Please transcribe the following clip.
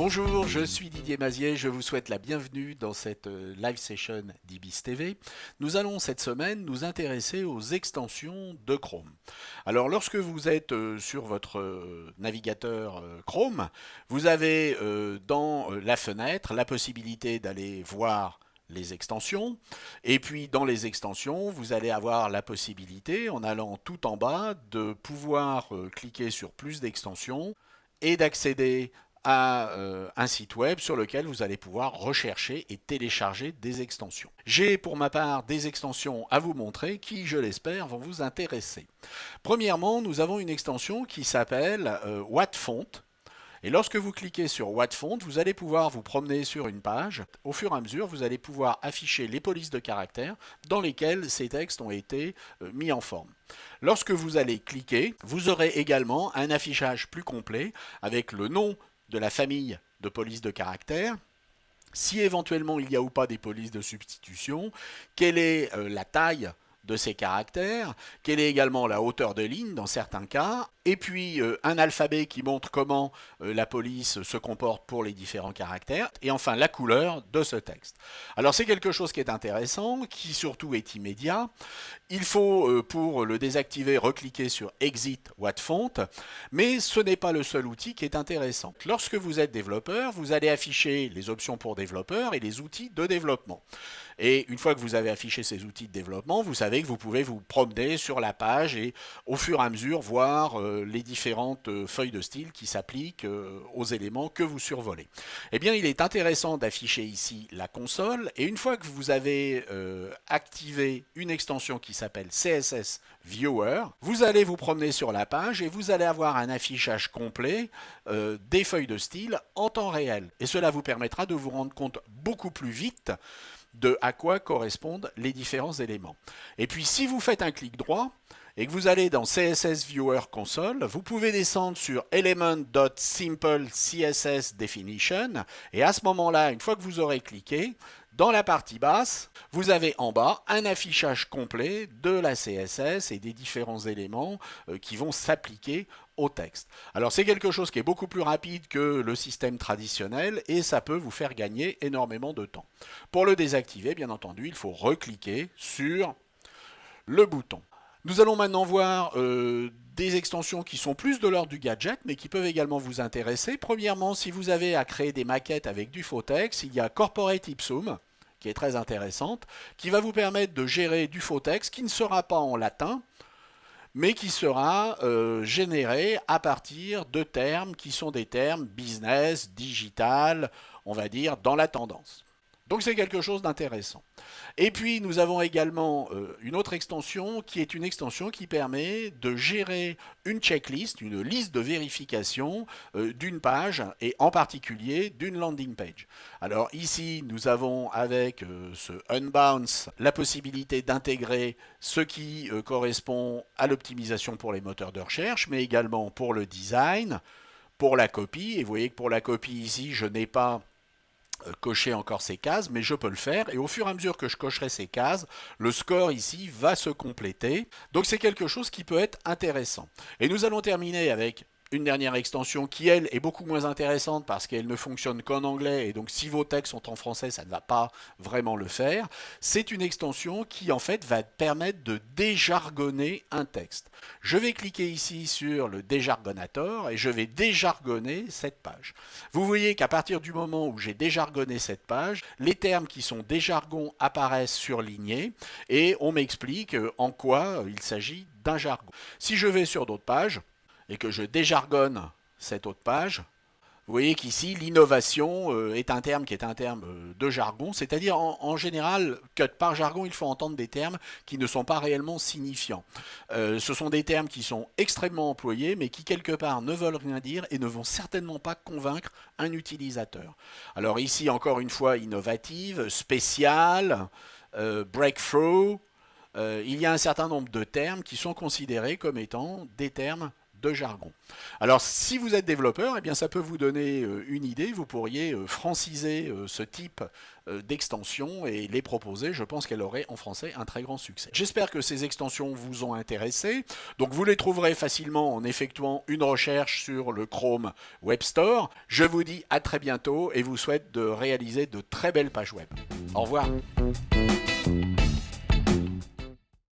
Bonjour, je suis Didier Mazier, je vous souhaite la bienvenue dans cette live session d'Ibis TV. Nous allons cette semaine nous intéresser aux extensions de Chrome. Alors lorsque vous êtes sur votre navigateur Chrome, vous avez dans la fenêtre la possibilité d'aller voir les extensions. Et puis dans les extensions, vous allez avoir la possibilité, en allant tout en bas, de pouvoir cliquer sur plus d'extensions et d'accéder à un site web sur lequel vous allez pouvoir rechercher et télécharger des extensions. J'ai pour ma part des extensions à vous montrer qui, je l'espère, vont vous intéresser. Premièrement, nous avons une extension qui s'appelle WhatFont. Et lorsque vous cliquez sur WhatFont, vous allez pouvoir vous promener sur une page. Au fur et à mesure, vous allez pouvoir afficher les polices de caractères dans lesquelles ces textes ont été mis en forme. Lorsque vous allez cliquer, vous aurez également un affichage plus complet avec le nom de la famille de polices de caractères, si éventuellement il y a ou pas des polices de substitution, quelle est la taille de ces caractères, quelle est également la hauteur de ligne dans certains cas, et puis un alphabet qui montre comment la police se comporte pour les différents caractères, et enfin la couleur de ce texte. Alors c'est quelque chose qui est intéressant, qui surtout est immédiat. Il faut, pour le désactiver, recliquer sur Exit WhatFont, mais ce n'est pas le seul outil qui est intéressant. Lorsque vous êtes développeur, vous allez afficher les options pour développeurs et les outils de développement. Et une fois que vous avez affiché ces outils de développement, vous savez que vous pouvez vous promener sur la page et au fur et à mesure voir les différentes feuilles de style qui s'appliquent aux éléments que vous survolez. Eh bien, il est intéressant d'afficher ici la console et une fois que vous avez activé une extension qui s'appelle CSS Viewer, vous allez vous promener sur la page et vous allez avoir un affichage complet des feuilles de style en temps réel. Et cela vous permettra de vous rendre compte beaucoup plus vite de à quoi correspondent les différents éléments. Et puis si vous faites un clic droit et que vous allez dans CSS Viewer Console, vous pouvez descendre sur element.simple CSS Definition et à ce moment-là, une fois que vous aurez cliqué, dans la partie basse, vous avez en bas un affichage complet de la CSS et des différents éléments qui vont s'appliquer au texte. Alors c'est quelque chose qui est beaucoup plus rapide que le système traditionnel et ça peut vous faire gagner énormément de temps. Pour le désactiver, bien entendu, il faut recliquer sur le bouton. Nous allons maintenant voir des extensions qui sont plus de l'ordre du gadget, mais qui peuvent également vous intéresser. Premièrement, si vous avez à créer des maquettes avec du faux texte, il y a Corporate Ipsum, qui est très intéressante, qui va vous permettre de gérer du faux texte qui ne sera pas en latin, mais qui sera généré à partir de termes qui sont des termes business, digital, on va dire, dans la tendance. Donc c'est quelque chose d'intéressant. Et puis nous avons également une autre extension qui est une extension qui permet de gérer une checklist, une liste de vérification d'une page et en particulier d'une landing page. Alors ici nous avons avec ce Unbounce la possibilité d'intégrer ce qui correspond à l'optimisation pour les moteurs de recherche, mais également pour le design, pour la copie. Et vous voyez que pour la copie ici je n'ai pas cocher encore ces cases, mais je peux le faire et au fur et à mesure que je cocherai ces cases, le score ici va se compléter. Donc c'est quelque chose qui peut être intéressant. Et nous allons terminer avec une dernière extension qui, elle, est beaucoup moins intéressante parce qu'elle ne fonctionne qu'en anglais et donc si vos textes sont en français, ça ne va pas vraiment le faire. C'est une extension qui, en fait, va permettre de déjargonner un texte. Je vais cliquer ici sur le déjargonator et je vais déjargonner cette page. Vous voyez qu'à partir du moment où j'ai déjargonné cette page, les termes qui sont des jargons apparaissent surlignés et on m'explique en quoi il s'agit d'un jargon. Si je vais sur d'autres pages, et que je déjargonne cette autre page, vous voyez qu'ici, l'innovation est un terme qui est un terme de jargon, c'est-à-dire en général, que par jargon, il faut entendre des termes qui ne sont pas réellement signifiants. Ce sont des termes qui sont extrêmement employés, mais qui quelque part ne veulent rien dire et ne vont certainement pas convaincre un utilisateur. Alors ici, encore une fois, innovative, spéciale, breakthrough, il y a un certain nombre de termes qui sont considérés comme étant des termes de jargon. Alors, si vous êtes développeur, eh bien, ça peut vous donner une idée. Vous pourriez franciser ce type d'extensions et les proposer. Je pense qu'elle aurait en français un très grand succès. J'espère que ces extensions vous ont intéressé. Donc, vous les trouverez facilement en effectuant une recherche sur le Chrome Web Store. Je vous dis à très bientôt et vous souhaite de réaliser de très belles pages web. Au revoir.